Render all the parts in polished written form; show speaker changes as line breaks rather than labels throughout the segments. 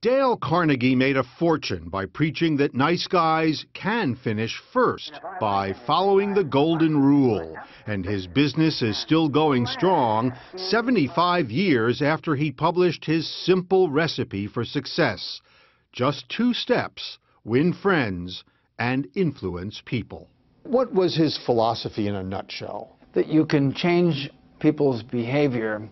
Dale Carnegie made a fortune by preaching that nice guys can finish first by following the golden rule. And his business is still going strong 75 years after he published his simple recipe for success. Just 2 steps: win friends and influence people. What was his philosophy in a nutshell?
That you can change people's behavior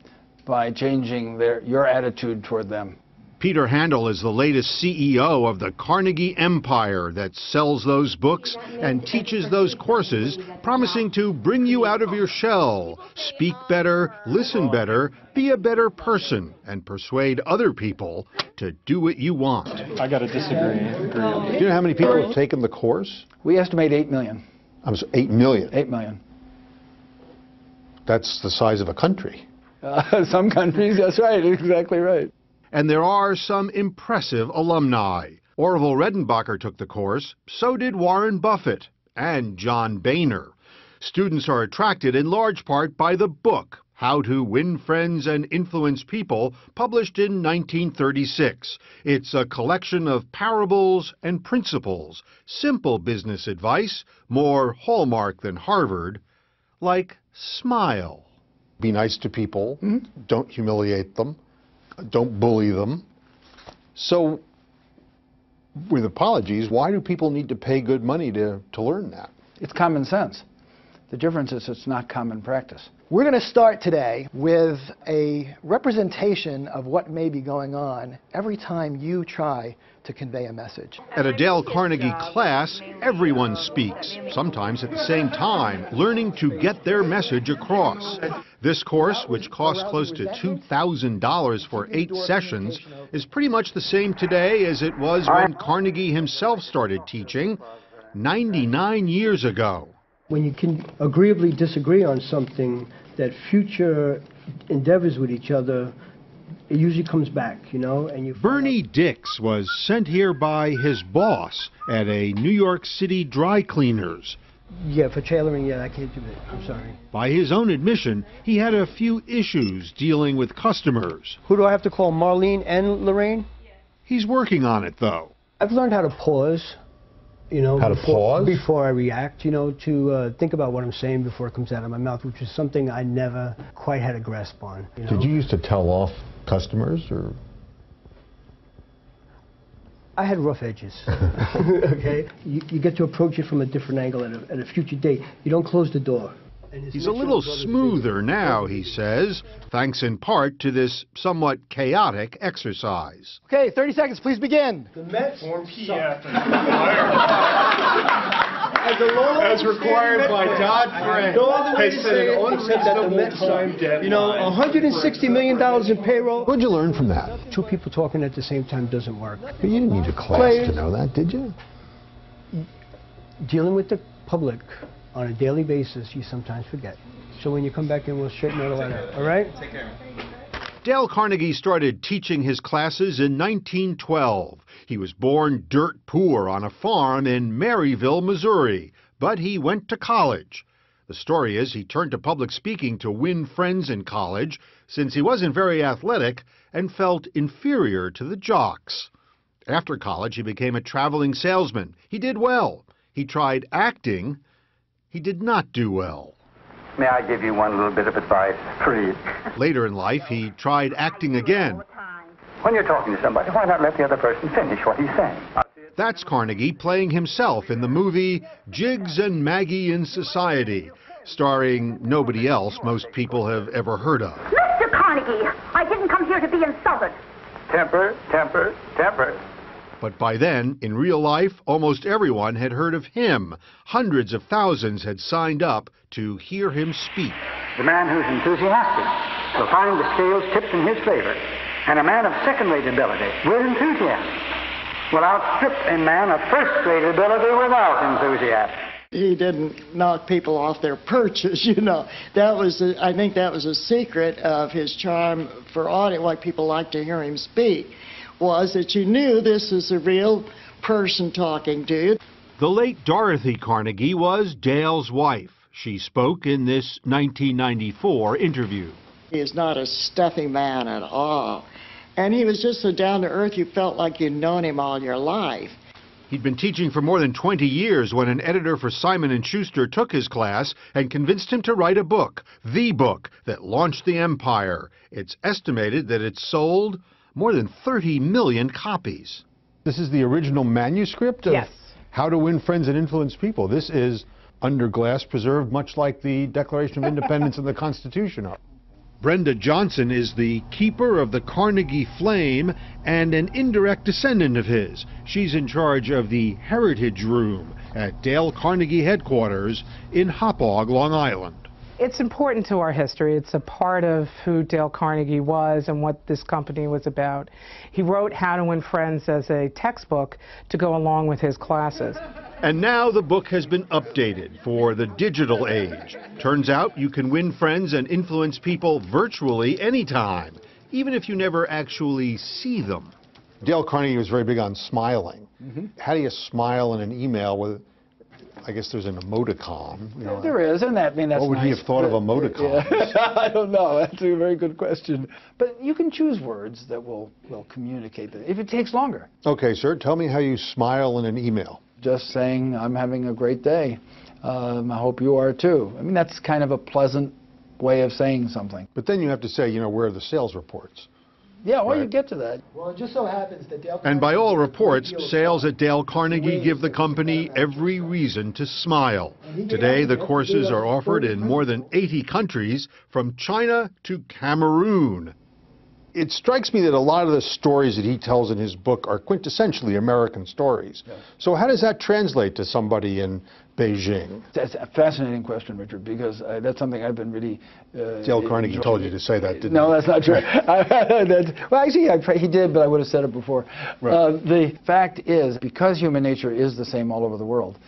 by changing your attitude toward them.
Peter Handel is the latest CEO of the Carnegie Empire that sells those books and teaches those courses, promising to bring you out of your shell, speak better, listen better, be a better person, and persuade other people to do what you want.
I got to disagree.
Do you know how many people have taken the course?
We estimate 8 million.
8 million?
8 million.
That's the size of a country.
Some countries, that's right, exactly right.
And there are some impressive alumni. Orville Redenbacher took the course, so did Warren Buffett and John Boehner. Students are attracted in large part by the book, How to Win Friends and Influence People, published in 1936. It's a collection of parables and principles, simple business advice, more Hallmark than Harvard, like smile. Be nice to people, don't humiliate them. Don't bully them. So, with apologies, why do people need to pay good money to learn that?
It's common sense. The difference is it's not common practice.
We're going to start today with a representation of what may be going on every time you try to convey a message.
At a Dale Carnegie class, everyone speaks, sometimes at the same time, learning to get their message across. This course, which costs close to $2,000 for 8 sessions, is pretty much the same today as it was when Carnegie himself started teaching 99 years ago.
When you can agreeably disagree on something, that future endeavors with each other, it usually comes back, you know. And
Bernie Dix was sent here by his boss at a New York City dry cleaners.
Yeah, for tailoring, yeah, I can't do that. I'm sorry.
By his own admission, he had a few issues dealing with customers.
Who do I have to call, Marlene and Lorraine?
He's working on it, though.
I've learned how to pause. You know, before I react, you know, to think about what I'm saying before it comes out of my mouth, which is something I never quite had a grasp on. You know?
Did you used to tell off customers, or?
I had rough edges, okay? You get to approach it from a different angle at a future date. You don't close the door.
He's a little smoother now, he says, thanks in part to this somewhat chaotic exercise.
Okay, 30 seconds, please begin.
The Mets
As required by Dodd-Frank.
They said an unacceptable time deadline. You know, $160 million in payroll.
What'd you learn from that?
2 people talking at the same time doesn't work.
But you didn't need a class to know that, did you?
Dealing with the public on a daily basis, you sometimes forget. So when you come back in, we'll straighten all that out. All right?
Take care.
Dale Carnegie started teaching his classes in 1912. He was born dirt poor on a farm in Maryville, Missouri, but he went to college. The story is he turned to public speaking to win friends in college, since he wasn't very athletic and felt inferior to the jocks. After college, he became a traveling salesman. He did well. He tried acting. He did not do well.
May I give you one little bit of advice, please?
Later in life, he tried acting again.
When you're talking to somebody, why not let the other person finish what he's saying?
That's Carnegie playing himself in the movie Jiggs and Maggie in Society, starring nobody else most people have ever heard of.
Mr. Carnegie, I didn't come here to be insulted.
Temper, temper, temper.
But by then, in real life, almost everyone had heard of him. Hundreds of thousands had signed up to hear him speak.
The man who's enthusiastic will find the scales tipped in his favor, and a man of second-rate ability with enthusiasm will outstrip a man of first-rate ability without enthusiasm.
He didn't knock people off their perches, you know. I think that was a secret of his charm for audience, why people like to hear him speak, was that you knew this is a real person talking to you.
The late Dorothy Carnegie was Dale's wife. She spoke in this 1994 interview.
He is not a stuffy man at all. And he was just so down to earth, you felt like you'd known him all your life.
He'd been teaching for more than 20 years when an editor for Simon & Schuster took his class and convinced him to write a book, the book that launched the empire. It's estimated that it sold more than 30 million copies.
This is the original manuscript of How to Win Friends and Influence People. This is under glass preserved, much like the Declaration of Independence and the Constitution are.
Brenda Johnson is the keeper of the Carnegie Flame and an indirect descendant of his. She's in charge of the Heritage Room at Dale Carnegie headquarters in Hauppauge, Long Island.
It's important to our history. It's a part of who Dale Carnegie was and what this company was about. He wrote How to Win Friends as a textbook to go along with his classes.
And now the book has been updated for the digital age. Turns out you can win friends and influence people virtually anytime, even if you never actually see them.
Dale Carnegie was very big on smiling. How do you smile in an email with, I guess there's an emoticon. You know,
there is, and that's
what would
nice.
he have thought of emoticons?
Yeah. I don't know. That's a very good question. But you can choose words that will communicate that, if it takes longer.
Okay, sir, tell me how you smile in an email.
Just saying, I'm having a great day. I hope you are too. I mean, that's kind of a pleasant way of saying something.
But then you have to say, you know, where are the sales reports?
Yeah, well, you get to that.
Well, it just so happens that Dale
And by all reports, sales at Dale Carnegie give the company every reason to smile. Today, the courses are offered in more than 80 countries, from China to Cameroon.
It strikes me that a lot of the stories that he tells in his book are quintessentially American stories. Yeah. So how does that translate to somebody in Beijing?
That's a fascinating question, Richard, because that's something I've been really...
Dale Carnegie told you to say that, didn't he?
No, that's not true. Well, actually, he did, but I would have said it before. Right. The fact is, because human nature is the same all over the world,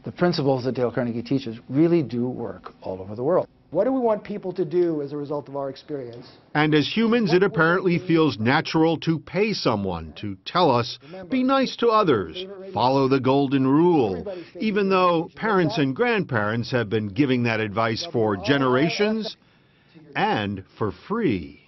the principles that Dale Carnegie teaches really do work all over the world.
What do we want people to do as a result of our experience?
And as humans, it apparently feels natural to pay someone to tell us, be nice to others, follow the golden rule, even though parents and grandparents have been giving that advice for generations and for free.